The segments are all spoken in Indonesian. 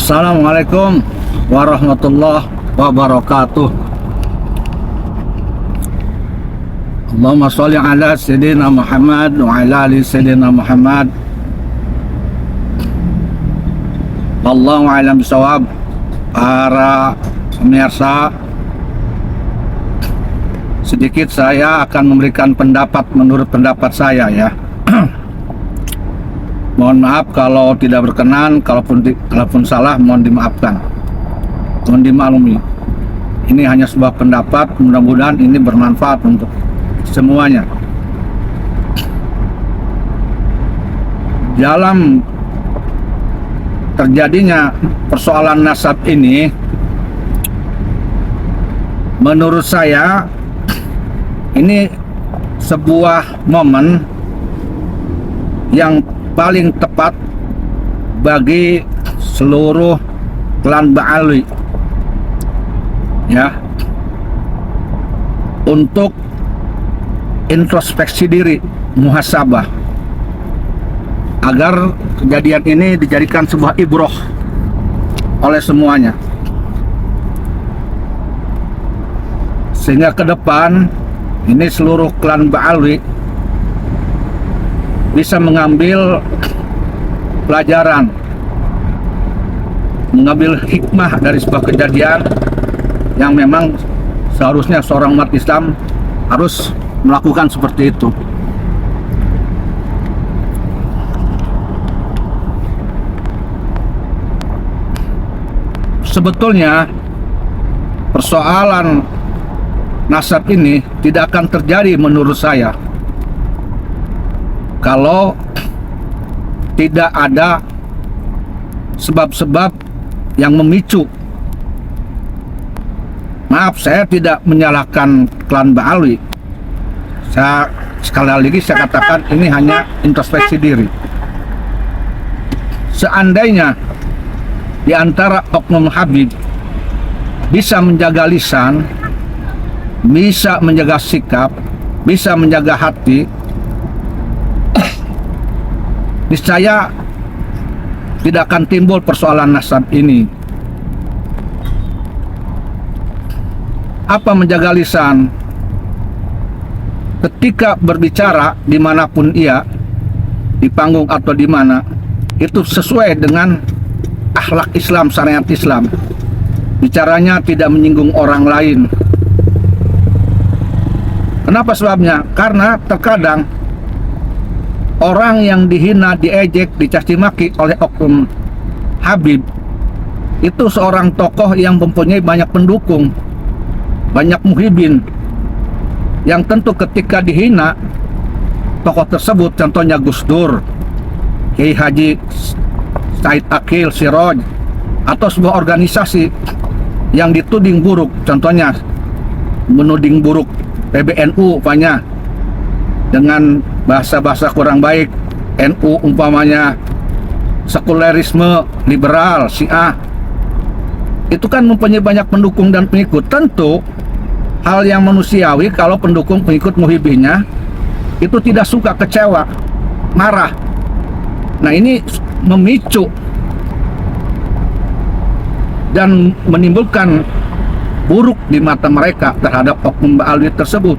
Assalamualaikum warahmatullahi wabarakatuh. Allahumma sholli ala sayyidina Muhammad wa ala ali sayyidina Muhammad. Wallahu a'lam bishawab. Para pemirsa, sedikit saya akan memberikan pendapat menurut pendapat saya ya. Mohon maaf kalau tidak berkenan, kalaupun salah mohon dimaafkan, mohon dimaklumi. Ini hanya sebuah pendapat, mudah-mudahan ini bermanfaat untuk semuanya. Dalam terjadinya persoalan nasab ini, menurut saya ini sebuah momen yang paling tepat bagi seluruh klan Ba'alwi ya, untuk introspeksi diri, muhasabah, agar kejadian ini dijadikan sebuah ibroh oleh semuanya, sehingga ke depan ini seluruh klan Ba'alwi bisa mengambil pelajaran, mengambil hikmah dari sebuah kejadian yang memang seharusnya seorang umat Islam harus melakukan seperti itu. Sebetulnya persoalan nasab ini tidak akan terjadi menurut saya kalau tidak ada sebab-sebab yang memicu. Maaf, saya tidak menyalahkan klan Ba'alwi. Saya sekali lagi saya katakan ini hanya introspeksi diri. Seandainya di antara oknum Habib bisa menjaga lisan, bisa menjaga sikap, bisa menjaga hati, niscaya tidak akan timbul persoalan nasab ini. Apa menjaga lisan? Ketika berbicara dimanapun ia, di panggung atau di mana, itu sesuai dengan akhlak Islam, syariat Islam. Bicaranya tidak menyinggung orang lain. Kenapa sebabnya? Karena terkadang orang yang dihina, diejek, dicaci maki oleh oknum Habib itu seorang tokoh yang mempunyai banyak pendukung, banyak muhibin, yang tentu ketika dihina tokoh tersebut, contohnya Gus Dur, Kiai Haji Said Akil Siroj, atau sebuah organisasi yang dituding buruk, contohnya menuding buruk PBNU umpamanya dengan bahasa-bahasa kurang baik, NU umpamanya sekulerisme liberal, Syiah, itu kan mempunyai banyak pendukung dan pengikut. Tentu hal yang manusiawi kalau pendukung pengikut muhibinnya itu tidak suka, kecewa, marah. Nah, ini memicu dan menimbulkan buruk di mata mereka terhadap oknum Ba'alwi tersebut.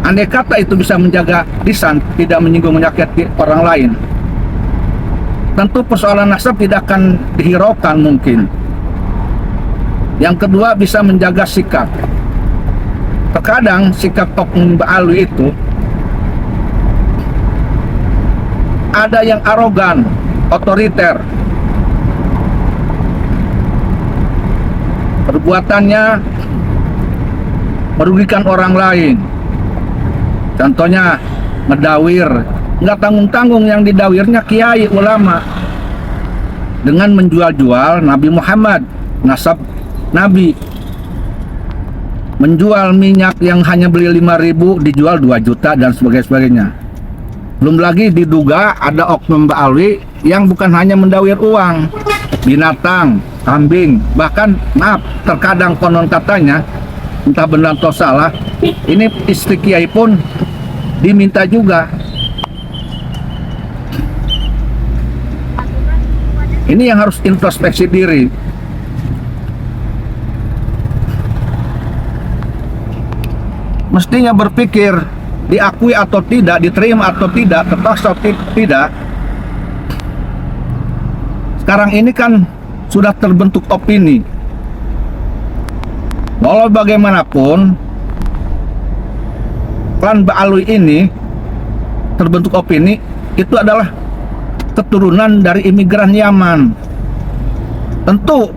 Andai kata itu bisa menjaga lisan, tidak menyinggung, menyakiti orang lain, tentu persoalan nasab tidak akan dihiraukan mungkin. Yang kedua, bisa menjaga sikap. Terkadang sikap oknum Ba'alwi itu ada yang arogan, otoriter, perbuatannya merugikan orang lain. Contohnya ngedawir, nggak tanggung-tanggung yang didawirnya kiai, ulama, dengan menjual-jual Nabi Muhammad, nasab Nabi, menjual minyak yang hanya beli 5.000 dijual 2 juta dan sebagainya. Belum lagi diduga ada oknum Ba'alwi yang bukan hanya mendawir uang, binatang, kambing, bahkan maaf, terkadang konon katanya, entah benar atau salah, ini istri kiai pun diminta juga Ini yang harus introspeksi diri. Mestinya berpikir, diakui atau tidak, diterima atau tidak, terpaksa atau tidak. Sekarang ini kan sudah terbentuk opini. Walau bagaimanapun, klan Ba'alwi ini terbentuk opini itu adalah keturunan dari imigran Yaman. Tentu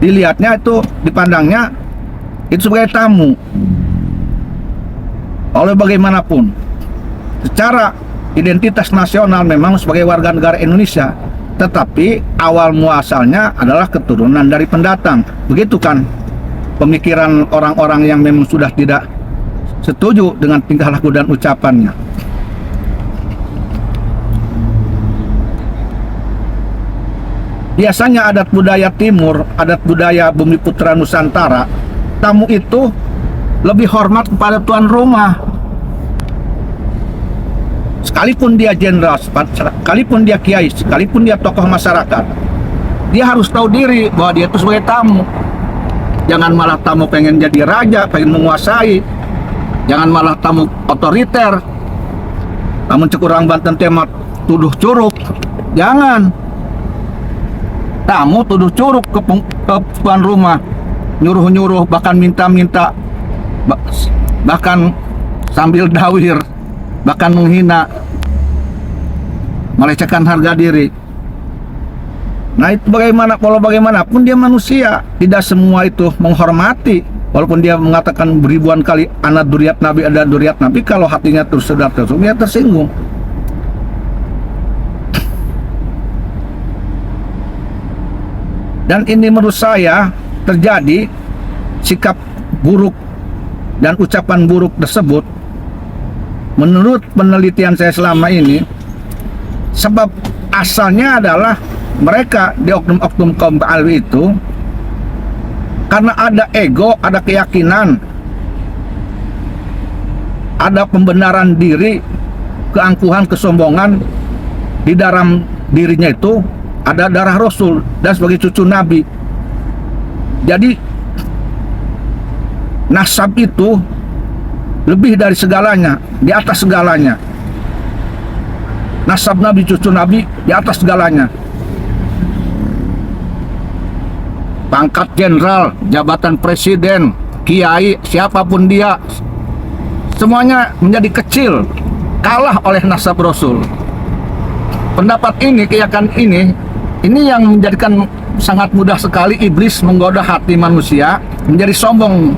dilihatnya itu, dipandangnya itu sebagai tamu. Oleh bagaimanapun, secara identitas nasional memang sebagai warga negara Indonesia, tetapi awal muasalnya adalah keturunan dari pendatang. Begitu kan pemikiran orang-orang yang memang sudah tidak setuju dengan tingkah laku dan ucapannya. Biasanya adat budaya timur, adat budaya Bumi Putra Nusantara, tamu itu lebih hormat kepada tuan rumah. Sekalipun dia jenderal, sekalipun dia kiai, sekalipun dia tokoh masyarakat, dia harus tahu diri bahwa dia itu sebagai tamu. Jangan malah tamu pengen jadi raja, pengen menguasai. Jangan malah tamu otoriter. Namun cekurang Banten tema tuduh curug. Jangan. Tamu tuduh curug ke tuan rumah, nyuruh-nyuruh, bahkan minta-minta, bahkan sambil dawir, bahkan menghina, melecehkan harga diri. Nah itu bagaimana, kalau bagaimanapun dia manusia, tidak semua itu menghormati. Walaupun dia mengatakan beribuan kali anak duriat Nabi, ada duriat Nabi, kalau hatinya terus sudah dia tersinggung. Dan ini menurut saya terjadi sikap buruk dan ucapan buruk tersebut, menurut penelitian saya selama ini, sebab asalnya adalah mereka di oknum-oknum kaum Ba'alwi itu karena ada ego, ada keyakinan, ada pembenaran diri, keangkuhan, kesombongan di dalam dirinya itu, ada darah Rasul dan sebagai cucu Nabi. Jadi nasab itu lebih dari segalanya, di atas segalanya. Nasab Nabi, cucu Nabi di atas segalanya. Pangkat jenderal, jabatan presiden, kiai, siapapun dia, semuanya menjadi kecil, kalah oleh nasab Rasul. Pendapat ini, keyakinan ini yang menjadikan sangat mudah sekali iblis menggoda hati manusia menjadi sombong,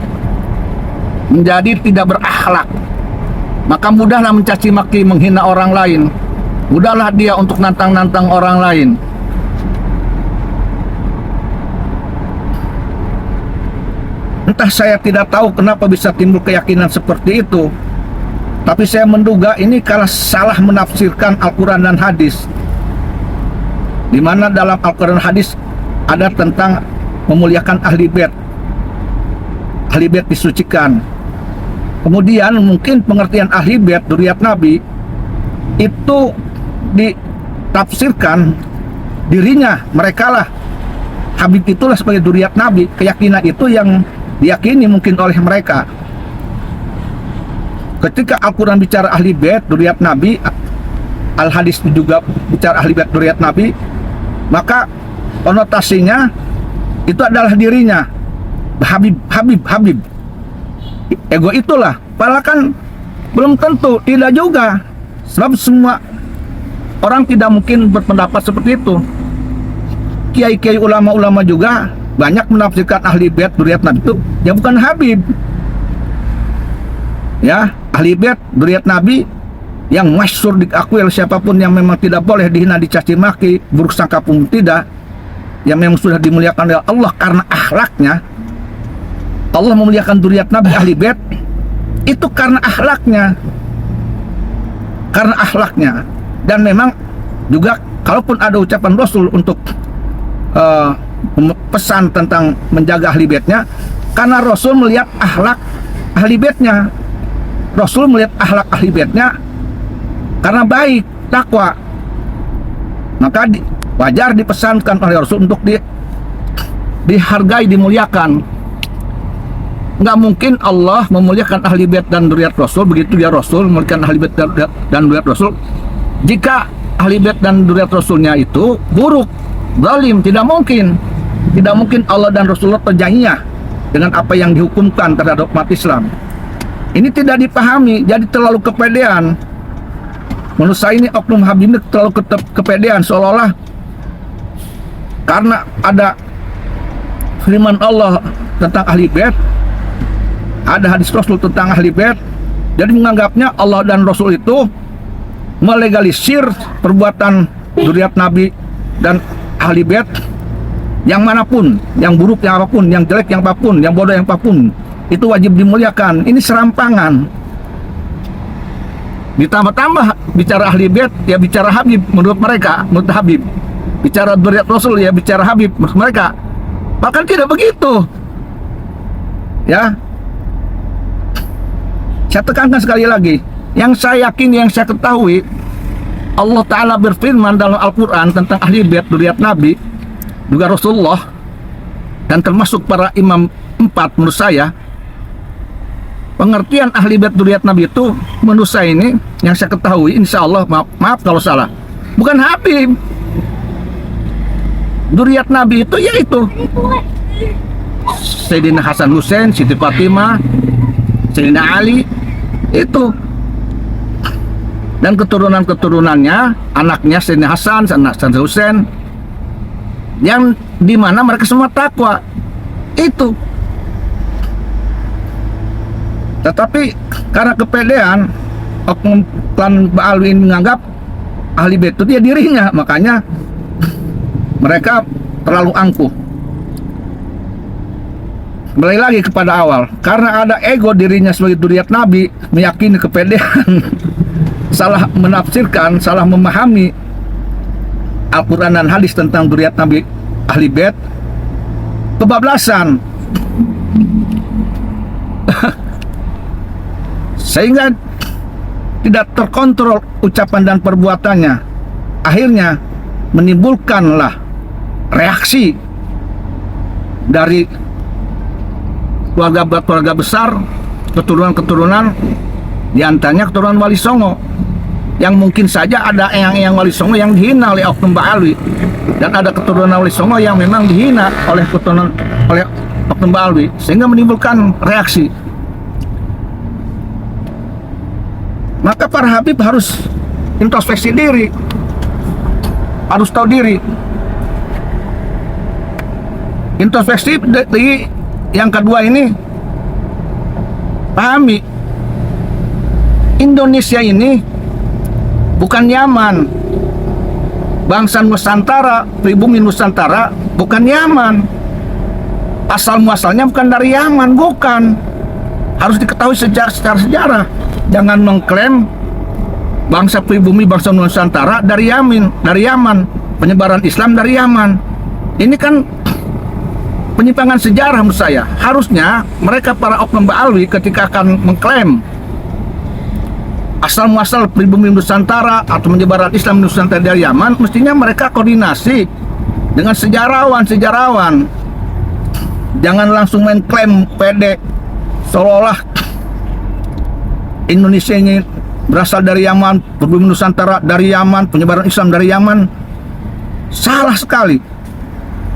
menjadi tidak berakhlak. Maka mudahlah mencaci maki, menghina orang lain. Mudahlah dia untuk nantang-nantang orang lain. Entah, saya tidak tahu kenapa bisa timbul keyakinan seperti itu. Tapi saya menduga ini karena salah menafsirkan Al-Quran dan hadis, di mana dalam Al-Quran dan hadis ada tentang memuliakan ahli bait. Ahli bait disucikan. Kemudian mungkin pengertian ahli bait, dzurriyyat Nabi, itu ditafsirkan dirinya, merekalah Habib itulah sebagai dzurriyyat Nabi. Keyakinan itu yang diyakini mungkin oleh mereka. Ketika Al-Quran bicara ahli bait, dzurriyyat Nabi, Al-Hadis juga bicara ahli bait, dzurriyyat Nabi, maka konotasinya itu adalah dirinya, Habib. Ego itulah. Padahal kan belum tentu, tidak juga. Sebab semua orang tidak mungkin berpendapat seperti itu. Kiai-kiai, ulama-ulama juga banyak menafsirkan ahli bait, dzurriyyat Nabi itu ya bukan Habib. Ya, ahli bait, dzurriyyat Nabi yang masyhur diakui oleh siapapun, yang memang tidak boleh dihina, dicaci maki, buruk sangka pun tidak, yang memang sudah dimuliakan oleh Allah karena akhlaknya. Allah memuliakan dzurriyyat Nabi, ahli bait itu karena akhlaknya. Karena akhlaknya. Dan memang juga kalaupun ada ucapan Rasul untuk pesan tentang menjaga ahli baitnya, karena Rasul melihat akhlak ahli baitnya. Rasul melihat akhlak ahli baitnya karena baik, takwa. Maka wajar dipesankan oleh Rasul untuk dihargai, dimuliakan. Nggak mungkin Allah memuliakan ahli bait dan dzurriyyat Rasul, begitu dia Rasul memuliakan ahli bait dan dzurriyyat Rasul, jika ahli bait dan dzurriyyat Rasulnya itu buruk, zalim. Tidak mungkin Allah dan Rasulullah terjangiyah dengan apa yang dihukumkan terhadap umat Islam. Ini tidak dipahami, jadi terlalu kepedean. Menurut saya ini oknum Habib ini terlalu kepedean, seolah-olah karena ada firman Allah tentang ahli bait, ada hadis Rasul tentang ahli bait, jadi menganggapnya Allah dan Rasul itu melegalisir perbuatan dzurriyyat Nabi dan ahli bait yang manapun, yang buruk yang apapun, yang jelek yang apapun, yang bodoh yang apapun, itu wajib dimuliakan. Ini serampangan. Ditambah-tambah bicara ahli bait, ya bicara Habib menurut mereka, menurut Habib. Bicara dzurriyyat Rasul, ya bicara Habib menurut mereka. Bahkan tidak begitu. Ya. Saya tekankan sekali lagi, yang saya yakin, yang saya ketahui, Allah Ta'ala berfirman dalam Al-Quran tentang ahli bait, dzurriyyat Nabi, juga Rasulullah, dan termasuk para imam 4 menurut saya. Pengertian ahli bait dzurriyyat Nabi itu menurut saya ini, yang saya ketahui, insya Allah, maaf kalau salah, bukan Habib. Dzurriyyat Nabi itu yaitu Sayyidina Hasan Hussein, Siti Fatimah, Sayyidina Ali, itu, dan keturunan-keturunannya, anaknya Sayyidina Hasan, Sayyidina Hussein, yang dimana mereka semua takwa. Itu. Tetapi karena kepedean, oknum klan Ba'alwi menganggap ahli bait itu dia dirinya, makanya mereka terlalu angkuh. Kembali lagi kepada awal, karena ada ego dirinya sebagai dzurriyyat Nabi, meyakini kepedean, salah menafsirkan, salah memahami Al-Quran dan hadis tentang dzurriyyat Nabi ahli bait, kebablasan. Sehingga tidak terkontrol ucapan dan perbuatannya, akhirnya menimbulkanlah reaksi dari keluarga besar, keturunan-keturunan, diantaranya keturunan Wali Songo, yang mungkin saja ada yang Wali Songo yang dihina oleh oknum Ba'alwi, dan ada keturunan Wali Songo yang memang dihina oleh oknum Ba'alwi, sehingga menimbulkan reaksi. Maka para Habib harus introspeksi diri, harus tahu diri. Introspeksi yang kedua ini, pahami, Indonesia ini bukan Yaman. Bangsa Nusantara, pribumi Nusantara bukan Yaman. Asal muasalnya bukan dari Yaman, bukan. Harus diketahui secara sejarah. Jangan mengklaim bangsa pribumi bangsa Nusantara dari Yaman, penyebaran Islam dari Yaman. Ini kan penyimpangan sejarah menurut saya. Harusnya mereka para oknum Ba'alwi ketika akan mengklaim asal muasal pribumi Nusantara atau penyebaran Islam Nusantara dari Yaman, mestinya mereka koordinasi dengan sejarawan. Jangan langsung main klaim pede seolah-olah Indonesia ini berasal dari Yaman, pribumi Nusantara dari Yaman, penyebaran Islam dari Yaman. Salah sekali.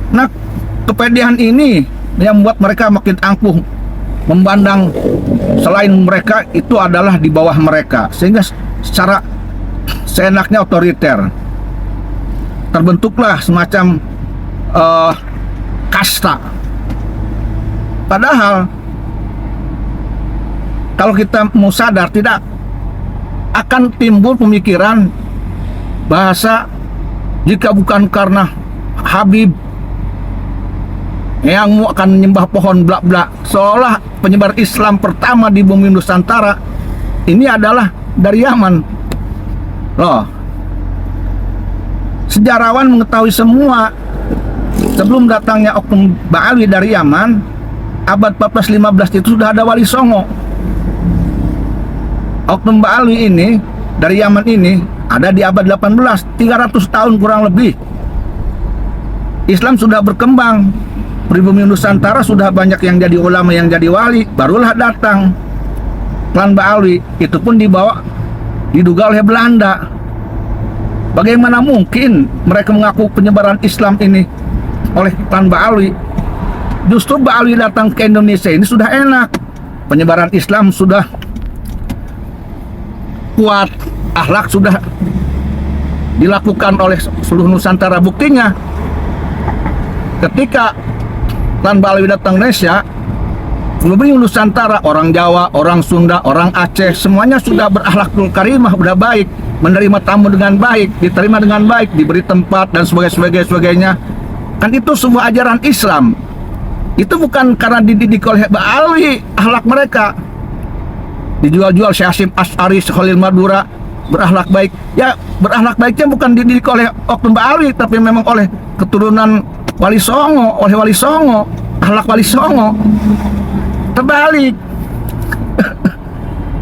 Nah, kepedean ini yang membuat mereka makin angkuh, memandang selain mereka itu adalah di bawah mereka, sehingga secara seenaknya otoriter. Terbentuklah semacam kasta. Padahal kalau kita mau sadar, tidak akan timbul pemikiran bahasa jika bukan karena Habib yang akan menyembah pohon blak-blak, seolah penyebar Islam pertama di bumi Nusantara ini adalah dari Yaman. Loh, sejarawan mengetahui semua sebelum datangnya oknum Ba'alwi dari Yaman, abad 14-15 itu sudah ada Wali Songo. Oknum Ba'alwi ini dari Yaman ini ada di abad 18, 300 tahun kurang lebih. Islam sudah berkembang, pribumi Nusantara sudah banyak yang jadi ulama, yang jadi wali, barulah datang klan Ba'alwi. Itu pun diduga oleh Belanda. Bagaimana mungkin mereka mengaku penyebaran Islam ini oleh klan Ba'alwi? Justru Ba'alwi datang ke Indonesia ini sudah enak, penyebaran Islam sudah kuat, akhlak sudah dilakukan oleh seluruh Nusantara. Buktinya ketika klan Ba'alwi datang ke Indonesia, pribumi Nusantara, orang Jawa, orang Sunda, orang Aceh, semuanya sudah berakhlakul karimah, sudah baik, menerima tamu dengan baik, diterima dengan baik, diberi tempat dan sebagainya. Kan itu sebuah ajaran Islam. Itu bukan karena dididik oleh Ba'alwi akhlak mereka. Dijual-jual Syekh Hasyim Asy'ari, Khalil Madura berakhlak baik. Ya, berakhlak baiknya bukan dididik oleh oknum Ba'alwi, tapi memang oleh keturunan Wali Songo, akhlak Wali Songo. Terbalik.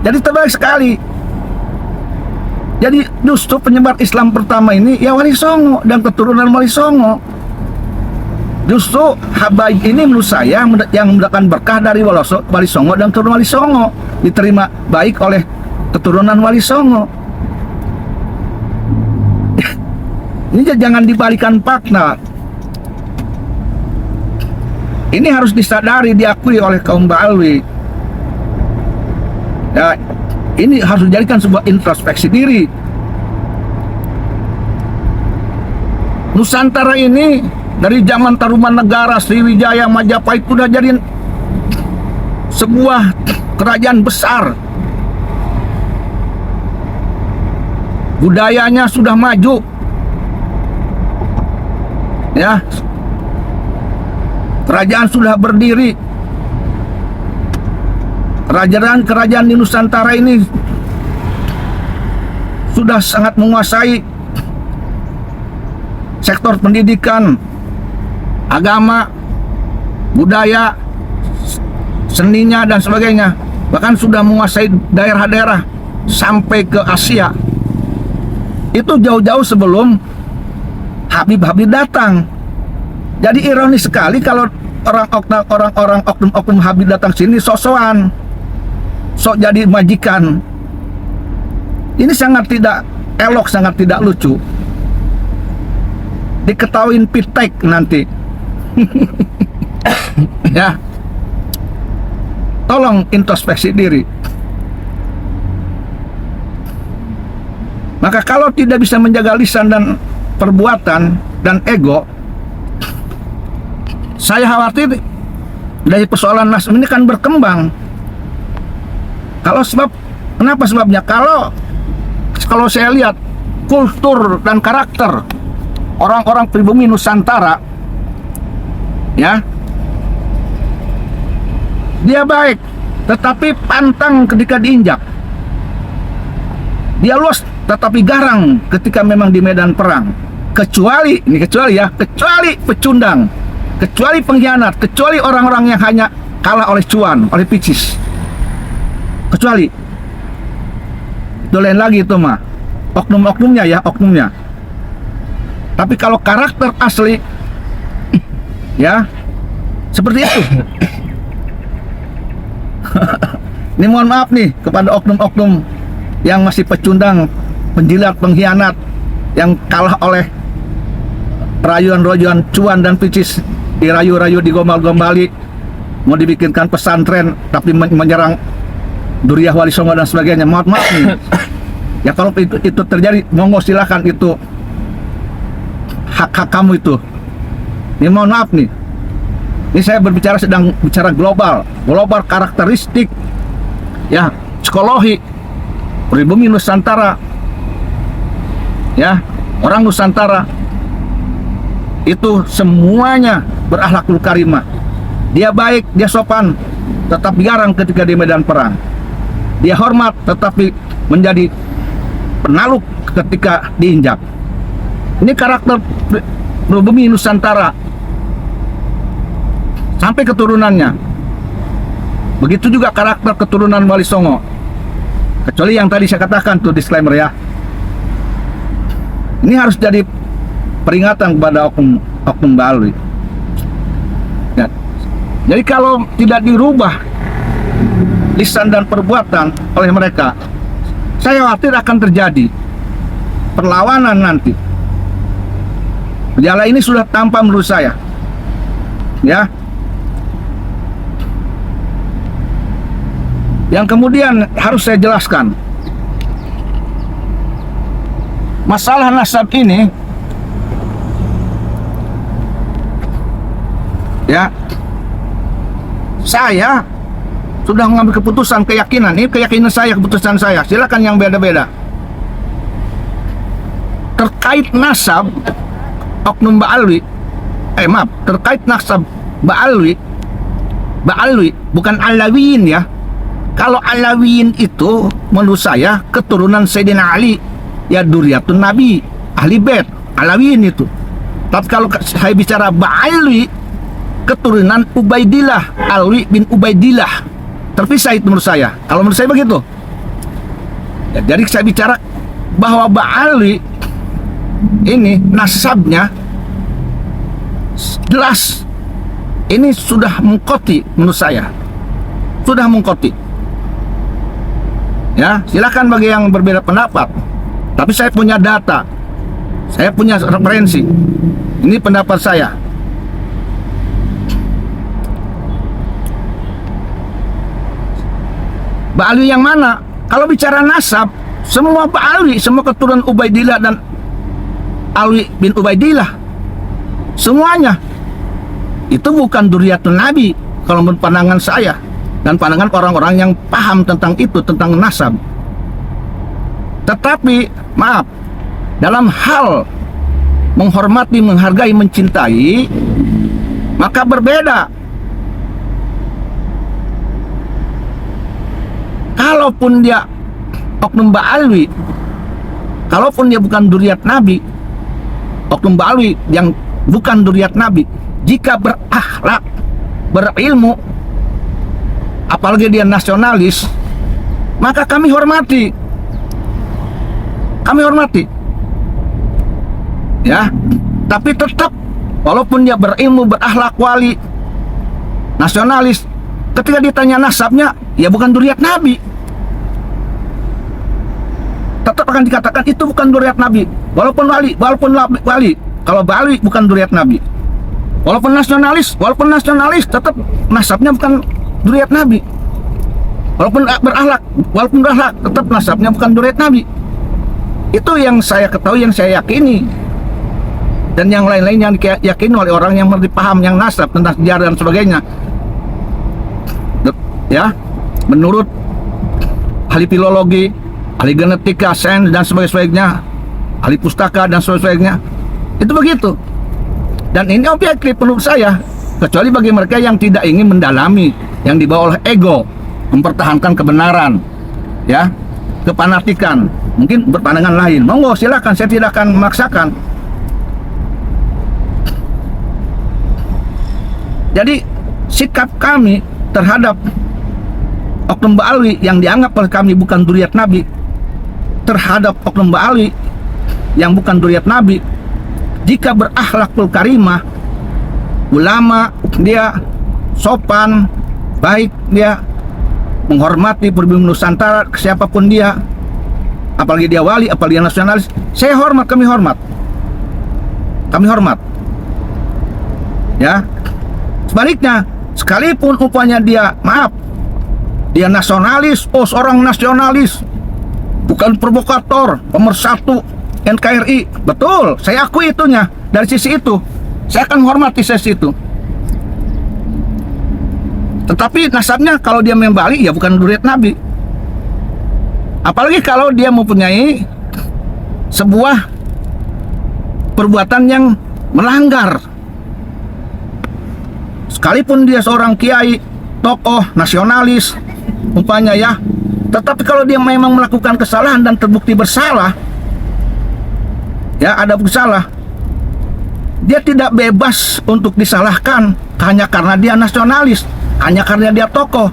Jadi terbalik sekali. Jadi justru penyebar Islam pertama ini ya Wali Songo dan keturunan Wali Songo. Justru habaib ini menurut saya yang mendapatkan berkah dari Wali Songo dan keturunan Wali Songo, diterima baik oleh keturunan Wali Songo. Ini jangan dibalikan fakta. Ini harus disadari, diakui oleh kaum Ba'alwi. Ya, ini harus dijadikan sebuah introspeksi diri. Nusantara ini dari zaman Tarumanegara, Sriwijaya, Majapahit sudah jadi sebuah kerajaan besar. Budayanya sudah maju. Ya. Kerajaan sudah berdiri. Kerajaan di Nusantara ini sudah sangat menguasai sektor pendidikan, agama, budaya, seninya dan sebagainya. Bahkan sudah menguasai daerah-daerah sampai ke Asia. Itu jauh-jauh sebelum Habib datang. Jadi ironis sekali kalau orang-orang oknum Habib datang sini sok-sokan, sok jadi majikan. Ini sangat tidak elok, sangat tidak lucu. Diketahuin pitek nanti. Ya, tolong introspeksi diri. Maka kalau tidak bisa menjaga lisan dan perbuatan dan ego, saya khawatir dari persoalan Nasdem ini kan berkembang. Kenapa sebabnya? Kalau saya lihat kultur dan karakter orang-orang pribumi Nusantara, ya, dia baik, tetapi pantang ketika diinjak. Dia luas, tetapi garang ketika memang di medan perang. Kecuali pecundang, kecuali pengkhianat, kecuali orang-orang yang hanya kalah oleh cuan, oleh picis. Kecuali itu lain lagi, itu mah oknum-oknumnya ya, oknumnya. Tapi kalau karakter asli, ya seperti itu. Ini mohon maaf nih kepada oknum-oknum yang masih pecundang, penjilat, pengkhianat, yang kalah oleh rayuan-rayuan cuan dan picis, dirayu-rayu, digombal-gombali, mau dibikinkan pesantren tapi menyerang Duriah, Wali Songo dan sebagainya. Mohon maaf nih. Ya kalau itu terjadi, monggo silakan, itu hak kamu itu. Ini mohon maaf nih. Ini saya sedang bicara global karakteristik, ya, psikologi pribumi Nusantara, ya, orang Nusantara itu semuanya berakhlakul karimah. Dia baik, dia sopan, tetap garang ketika di medan perang. Dia hormat, tetapi menjadi penaluk ketika diinjak. Ini karakter pribumi Nusantara sampai keturunannya. Begitu juga karakter keturunan Wali Songo. Kecuali yang tadi saya katakan tuh disclaimer ya. Ini harus jadi peringatan kepada oknum Mbak Alwi. Ya. Jadi kalau tidak dirubah lisan dan perbuatan oleh mereka, saya khawatir akan terjadi perlawanan nanti. Gejala ini sudah tampak menurut saya. Ya. Yang kemudian harus saya jelaskan, masalah nasab ini ya, saya sudah mengambil keputusan, keyakinan. Ini keyakinan saya, keputusan saya. Silakan yang beda-beda. Terkait nasab oknum Mbak Alwi, terkait nasab Mbak Alwi bukan Alawiyin ya. Kalau Alawiyin itu menurut saya keturunan Sayyidina Ali, ya Duriyatun Nabi, ahli bait, Alawiyin itu. Tapi kalau saya bicara Mbak Alwi, keturunan Ubaidillah, Alwi bin Ubaidillah, terpisah itu menurut saya. Kalau menurut saya begitu ya, jadi saya bicara bahwa Mbak Alwi ini nasabnya jelas, ini sudah mengkoti menurut saya, sudah mengkoti ya. Silakan bagi yang berbeda pendapat, tapi saya punya data, saya punya referensi. Ini pendapat saya. Mbak Alwi yang mana? Kalau bicara nasab, semua Mbak Alwi, semua keturunan Ubaidillah dan Alwi bin Ubaidillah, semuanya itu bukan Duriyatun Nabi kalau menurut pandangan saya dan pandangan orang-orang yang paham tentang itu, tentang nasab. Tetapi maaf, dalam hal menghormati, menghargai, mencintai, maka berbeda. Kalaupun dia oknum Mbak Alwi, kalaupun dia bukan Duriyat Nabi, oknum Mbak Alwi yang bukan Duriyat Nabi, jika berakhlak, berilmu, apalagi dia nasionalis, maka kami hormati. Kami hormati. Ya, tapi tetap walaupun dia berilmu, berakhlak, wali, nasionalis, ketika ditanya nasabnya, ya bukan Duriyat Nabi, tetap akan dikatakan itu bukan Duriyat Nabi. Walaupun wali, kalau Bali bukan Duriyat Nabi. Walaupun nasionalis, tetap nasabnya bukan Duriyat Nabi. Walaupun berakhlak, tetap nasabnya bukan Duriyat Nabi. Itu yang saya ketahui, yang saya yakini, dan yang lain-lain yang diyakini oleh orang yang mengerti paham yang nasab tentang sejarah dan sebagainya. Ya, menurut ahli filologi, ahli genetika, sains dan sebagainya, ahli pustaka dan sebagainya, itu begitu. Dan ini objektif menurut saya, kecuali bagi mereka yang tidak ingin mendalami, yang dibawa oleh ego, mempertahankan kebenaran, ya, kepanatikan, mungkin berpandangan lain. Monggo silakan, saya tidak akan memaksakan. Jadi sikap kami terhadap oknum Mbak Alwi yang dianggap oleh kami bukan Duriyat Nabi, terhadap oknum Mbak Alwi yang bukan Duriyat Nabi, jika berakhlakul karimah, ulama, dia sopan, baik, dia menghormati pribumi Nusantara, siapapun dia, apalagi dia wali, apalagi dia nasionalis, saya hormat, kami hormat, ya. Sebaliknya, sekalipun upanya dia, maaf, dia nasionalis, seorang nasionalis, bukan provokator, pemersatu NKRI, betul, saya akui itunya. Dari sisi itu, saya akan hormati sisi itu. Tetapi nasabnya kalau dia membalik, ya bukan Duriyat Nabi. Apalagi kalau dia mempunyai sebuah perbuatan yang melanggar. Sekalipun dia seorang kiai, tokoh, nasionalis, umpamanya ya, tetapi kalau dia memang melakukan kesalahan dan terbukti bersalah, ya ada bersalah, dia tidak bebas untuk disalahkan hanya karena dia nasionalis, hanya karena dia tokoh,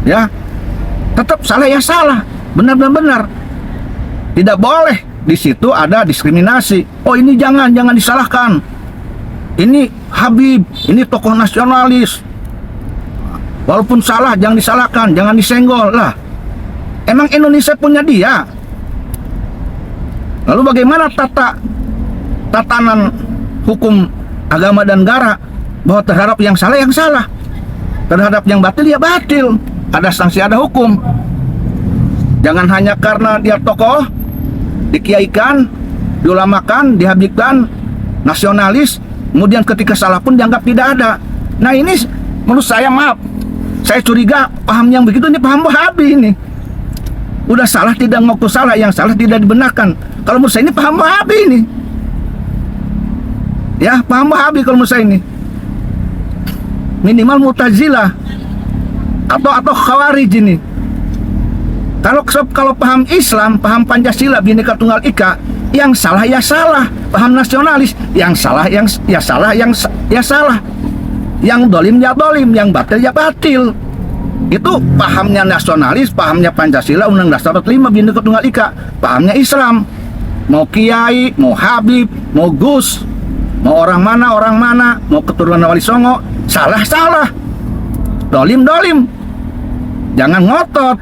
ya. tetap salah ya salah, benar. Tidak boleh di situ ada diskriminasi. Oh ini jangan disalahkan. Ini Habib, ini tokoh nasionalis. Walaupun salah jangan disalahkan, jangan disenggol lah. Emang Indonesia punya dia. Lalu bagaimana tatanan hukum agama dan negara, bahwa terhadap yang salah, terhadap yang batil ya batil, ada sanksi, ada hukum. Jangan hanya karena dia tokoh dikiaikan, diulamakan, dihabibkan, nasionalis, kemudian ketika salah pun dianggap tidak ada. Nah ini menurut saya, maaf, saya curiga paham yang begitu ini paham Wahabi ini. Udah salah tidak ngaku salah, yang salah tidak dibenarkan. Kalau menurut saya ini paham Wahabi ini. Ya, paham Wahabi kalau menurut saya ini. Minimal Mu'tazilah atau Khawarij ini. Kalau paham Islam, paham Pancasila, Bhinneka Tunggal Ika, yang salah ya salah, paham nasionalis, yang salah ya salah, yang dolim ya dolim, yang batil ya batil. Itu pahamnya nasionalis, pahamnya Pancasila, Undang-Undang Dasar 45, Bhinneka Tunggal Ika, pahamnya Islam. Mau kiai, mau Habib, mau Gus, mau orang mana, mau keturunan Wali Songo, salah, dolim. Jangan ngotot.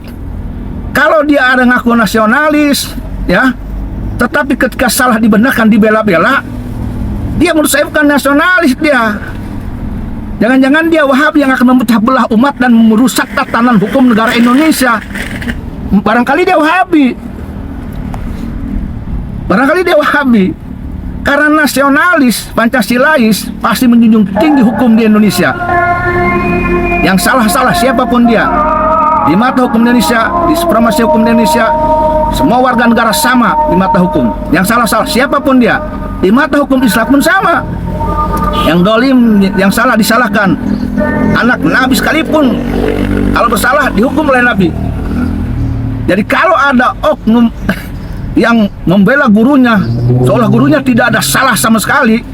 Kalau dia ada ngaku nasionalis, ya, tetapi ketika salah dibenarkan, dibela-bela, dia menurut saya bukan nasionalis dia. Jangan-jangan dia Wahabi yang akan memecah belah umat dan merusak tatanan hukum negara Indonesia. Barangkali dia Wahabi. Karena nasionalis, Pancasilais pasti menjunjung tinggi hukum di Indonesia. Yang salah siapapun dia. Di mata hukum Indonesia, di supremasi hukum Indonesia, semua warga negara sama di mata hukum. Yang salah siapapun dia. Di mata hukum Islam pun sama. Yang dolim, yang salah disalahkan. Anak Nabi sekalipun, kalau bersalah dihukum oleh Nabi. Jadi kalau ada oknum yang membela gurunya, seolah gurunya tidak ada salah sama sekali,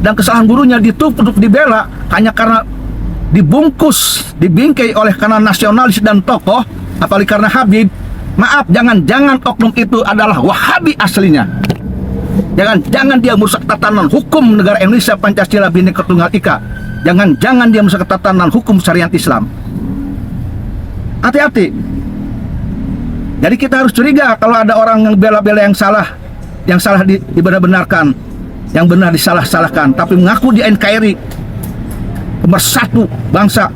dan kesalahan gurunya ditutup dibela hanya karena dibingkai oleh karena nasionalis dan tokoh, apalagi karena Habib. Maaf, jangan oknum itu adalah Wahabi aslinya. Jangan dia merusak tatanan hukum negara Indonesia, Pancasila, Bhinneka Tunggal Ika. Jangan dia merusak tatanan hukum syariat Islam. Hati-hati. Jadi kita harus curiga kalau ada orang yang bela-bela yang salah dibenar-benarkan, yang benar disalah-salahkan, tapi mengaku di NKRI pemersatu bangsa.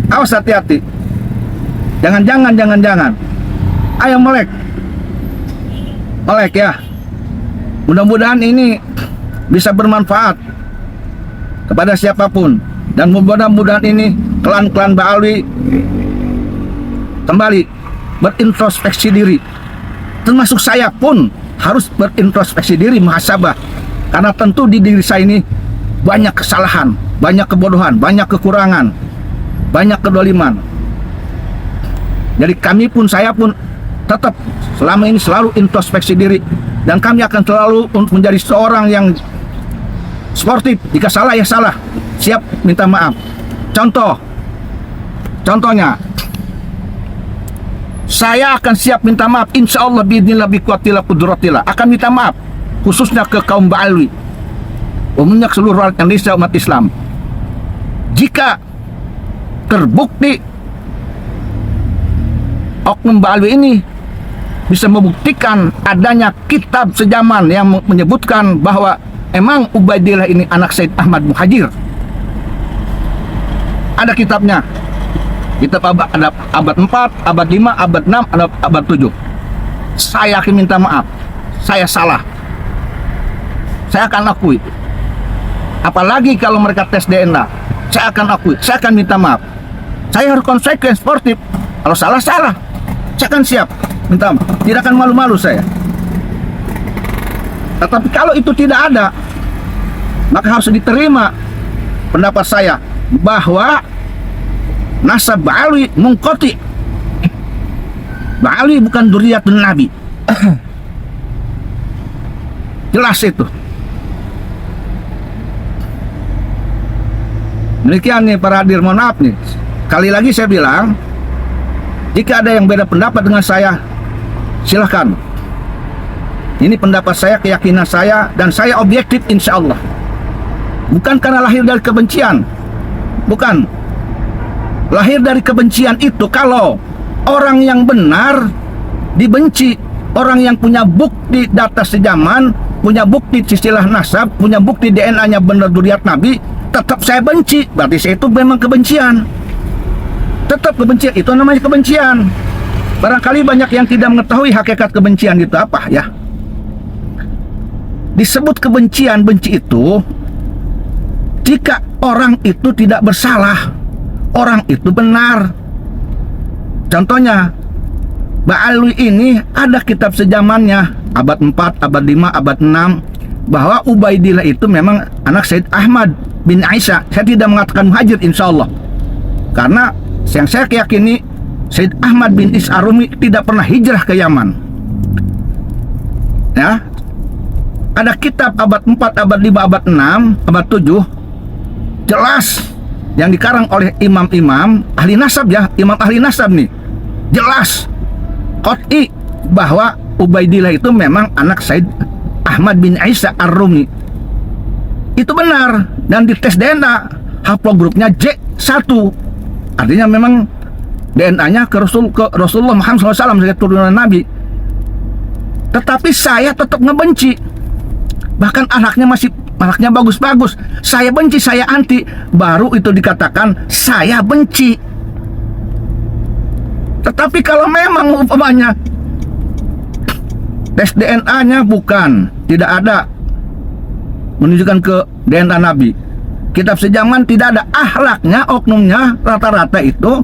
Awas, hati-hati. Jangan. Ayo melek ya. Mudah-mudahan ini bisa bermanfaat kepada siapapun, dan mudah-mudahan ini klan Ba'alwi kembali berintrospeksi diri. Termasuk saya pun harus berintrospeksi diri, muhasabah, karena tentu di diri saya ini banyak kesalahan, banyak kebodohan, banyak kekurangan, banyak kedoliman. Jadi saya pun tetap selama ini selalu introspeksi diri, dan kami akan selalu menjadi seorang yang sportif. Jika salah ya salah, siap minta maaf. Contohnya, saya akan siap minta maaf, insya Allah, biidznillah, biquwatillah, qudratillah, akan minta maaf khususnya ke kaum Ba'alwi, umumnya seluruh rakyat Indonesia, umat Islam. Jika terbukti oknum Ba'alwi ini bisa membuktikan adanya kitab sejaman yang menyebutkan bahwa emang Ubaidillah ini anak Said Ahmad Muhajir, ada kitabnya. Kitab ada abad 4, abad 5, abad 6, abad 7. Saya akan minta maaf, saya salah, saya akan akui. Apalagi kalau mereka tes DNA, saya akan akui, saya akan minta maaf. Saya harus konsekuen, sportif. Kalau salah, saya akan siap minta maaf, tidak akan malu-malu saya. Tetapi kalau itu tidak ada, maka harus diterima pendapat saya bahwa nasab Ba'alwi mungqati. Ba'alwi bukan dzurriyyatun Nabi. Jelas itu. Demikian nih para hadir, mohon maaf nih, Kali lagi saya bilang, jika ada yang beda pendapat dengan saya, silahkan. Ini pendapat saya, keyakinan saya, dan saya objektif insya Allah. Bukan karena lahir dari kebencian. Bukan. Lahir dari kebencian itu kalau orang yang benar dibenci. Orang yang punya bukti data sejaman, punya bukti silsilah nasab, punya bukti DNA-nya benar dzurriyyat Nabi, tetap saya benci. Berarti saya itu memang kebencian. Tetap kebencian, itu namanya kebencian. Barangkali banyak yang tidak mengetahui hakikat kebencian itu apa ya. Disebut kebencian, benci itu jika orang itu tidak bersalah, orang itu benar. Contohnya, Ba'alwi ini ada kitab sejamannya, abad 4, abad 5, abad 6, bahwa Ubaidillah itu memang anak Said Ahmad bin Aisyah. Saya tidak mengatakan muhajir insya Allah, karena yang saya yakini Said Ahmad bin Is Ar-Rumi tidak pernah hijrah ke Yaman. Ya, ada kitab abad 4, abad 5, abad 6, abad 7, jelas yang dikarang oleh imam-imam ahli nasab ya, imam ahli nasab nih, jelas qat'i bahwa Ubaidillah itu memang anak Said Ahmad bin Aisyah Ar-Rumi. Itu benar, dan di tes DNA haplogrupnya J1. Artinya memang DNA-nya ke Rasulullah Muhammad SAW sebagai turunan Nabi. Tetapi saya tetap ngebenci. Bahkan anaknya bagus-bagus. Saya benci, saya anti. Baru itu dikatakan saya benci. Tetapi kalau memang umpamanya tes DNA-nya bukan, tidak ada menunjukkan ke DNA Nabi, kitab sejaman tidak ada, akhlaknya, oknumnya rata-rata itu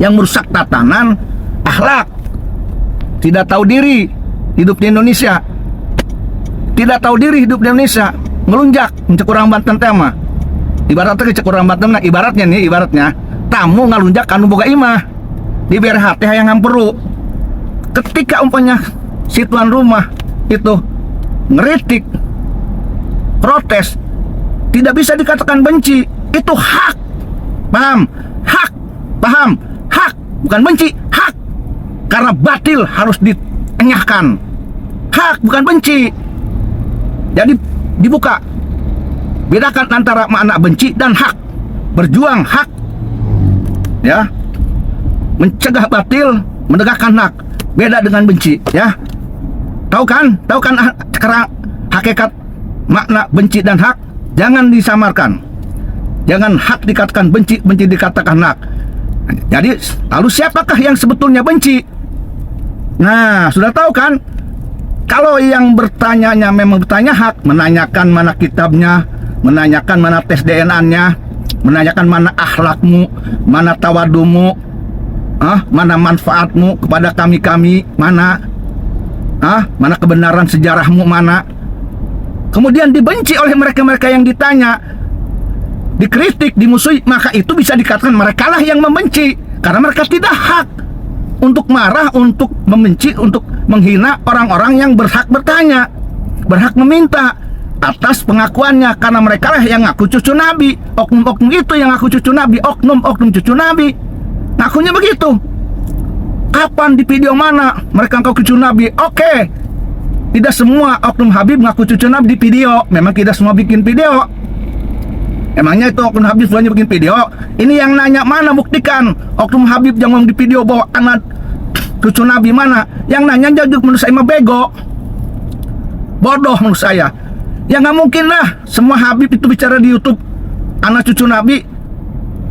yang merusak tatanan akhlak, tidak tahu diri, hidup di Indonesia, tidak tahu diri hidup di Indonesia, ngelunjak, cek orang Banten tema, ibaratnya cek orang Banten, ibaratnya tamu ngelunjak kanu boga imah di BRHT yang ngamperu. Ketika umpamanya si tuan rumah itu ngeritik, protes, tidak bisa dikatakan benci. Itu hak, paham? Hak, paham? Hak, bukan benci, hak. Karena batil harus dienyahkan. Hak, bukan benci. Jadi dibuka, bedakan antara makna benci dan hak. Berjuang hak, ya, mencegah batil, menegakkan hak. Beda dengan benci, ya. Tahu kan sekarang hakikat makna benci dan hak? Jangan disamarkan. Jangan hak dikatakan benci, benci dikatakan hak. Jadi lalu siapakah yang sebetulnya benci? Nah, sudah tahu kan? Kalau yang bertanyanya memang bertanya hak, menanyakan mana kitabnya, menanyakan mana tes DNA-nya, menanyakan mana akhlakmu, mana tawadumu, mana manfaatmu kepada kami, mana mana kebenaran sejarahmu, mana. Kemudian dibenci oleh mereka-mereka yang ditanya, dikritik, dimusuhi, maka itu bisa dikatakan mereka lah yang membenci, karena mereka tidak hak untuk marah, untuk membenci, untuk menghina orang-orang yang berhak bertanya, berhak meminta atas pengakuannya, karena mereka lah yang ngaku cucu Nabi. Oknum-oknum itu yang ngaku cucu Nabi, oknum-oknum cucu Nabi ngakunya begitu. Kapan, di video mana mereka ngaku cucu Nabi? Oke, tidak semua oknum Habib ngaku cucu Nabi di video. Memang tidak semua bikin video. Emangnya itu oknum Habib semuanya bikin video? Ini yang nanya mana, buktikan. Oknum Habib jangan di video bahwa anak cucu Nabi mana. Yang nanya jadi menurut saya mah bego, bodoh menurut saya. Ya nggak mungkin lah semua Habib itu bicara di YouTube anak cucu Nabi.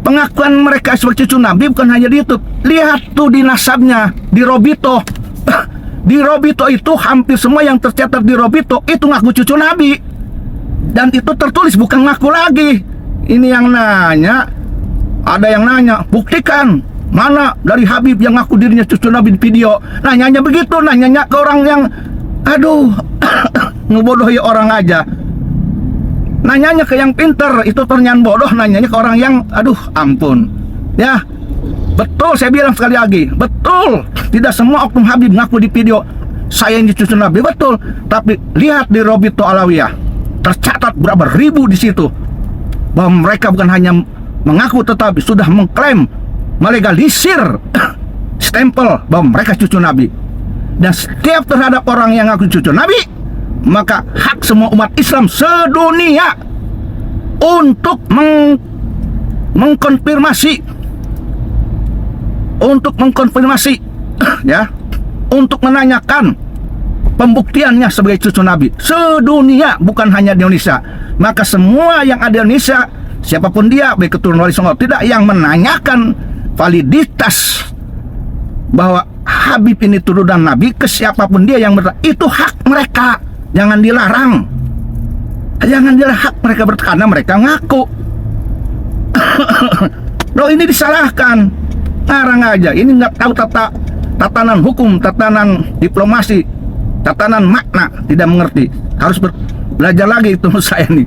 Pengakuan mereka sebagai cucu Nabi bukan hanya di YouTube. Lihat tuh di nasabnya, di Robito. Di Robito itu hampir semua yang tercatat di Robito itu ngaku cucu Nabi. Dan itu tertulis, bukan ngaku lagi. Ini yang nanya, ada yang nanya, buktikan mana dari Habib yang ngaku dirinya cucu Nabi di video. Nanyanya begitu, nanyanya ke orang yang aduh ngebodohi orang aja. Nanyanya ke yang pinter, itu pertanyaan bodoh, nanyanya ke orang yang aduh ampun. Ya, betul saya bilang sekali lagi, betul. Tidak semua oknum Habib ngaku di video saya ini cucu Nabi, betul. Tapi lihat di Robito Alawiyah, tercatat berapa ribu di situ bahwa mereka bukan hanya mengaku tetapi sudah mengklaim melegalisir stempel bahwa mereka cucu Nabi. Dan setiap terhadap orang yang ngaku cucu Nabi, maka hak semua umat Islam sedunia untuk mengkonfirmasi ya, untuk menanyakan pembuktiannya sebagai cucu Nabi sedunia, bukan hanya di Indonesia. Maka semua yang ada di Indonesia, siapapun dia, baik keturunan Wali Songo tidak, yang menanyakan validitas bahwa Habib ini turunan Nabi ke siapapun dia yang itu hak mereka, jangan dilarang. Jangan dilarang, hak mereka karena mereka ngaku. Loh, ini disalahkan, ngarang aja. Ini nggak tahu tatanan hukum, tatanan diplomasi, tatanan makna, tidak mengerti. Harus belajar lagi itu saya nih.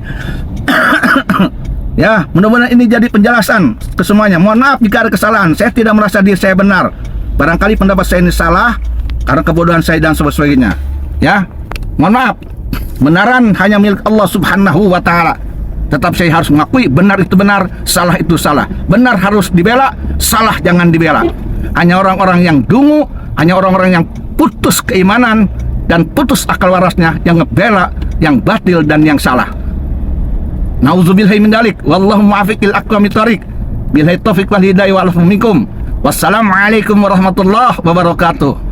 Ya, mudah-mudahan ini jadi penjelasan ke semuanya. Mohon maaf jika ada kesalahan. Saya tidak merasa diri saya benar. Barangkali pendapat saya ini salah karena kebodohan saya dan sebagainya. Ya, mohon maaf. Kebenaran hanya milik Allah Subhanahu wa Ta'ala. Tetap saya harus mengakui benar itu benar, salah itu salah. Benar harus dibela, salah jangan dibela. Hanya orang-orang yang dungu, hanya orang-orang yang putus keimanan dan putus akal warasnya yang ngebela yang batil dan yang salah. Nauzubillahi min dalik. Wallahu muwaffiqil aqwamit thoriq. Billahi taufiq wal hidayah wal afu minkum. Wassalamualaikum warahmatullahi wabarakatuh.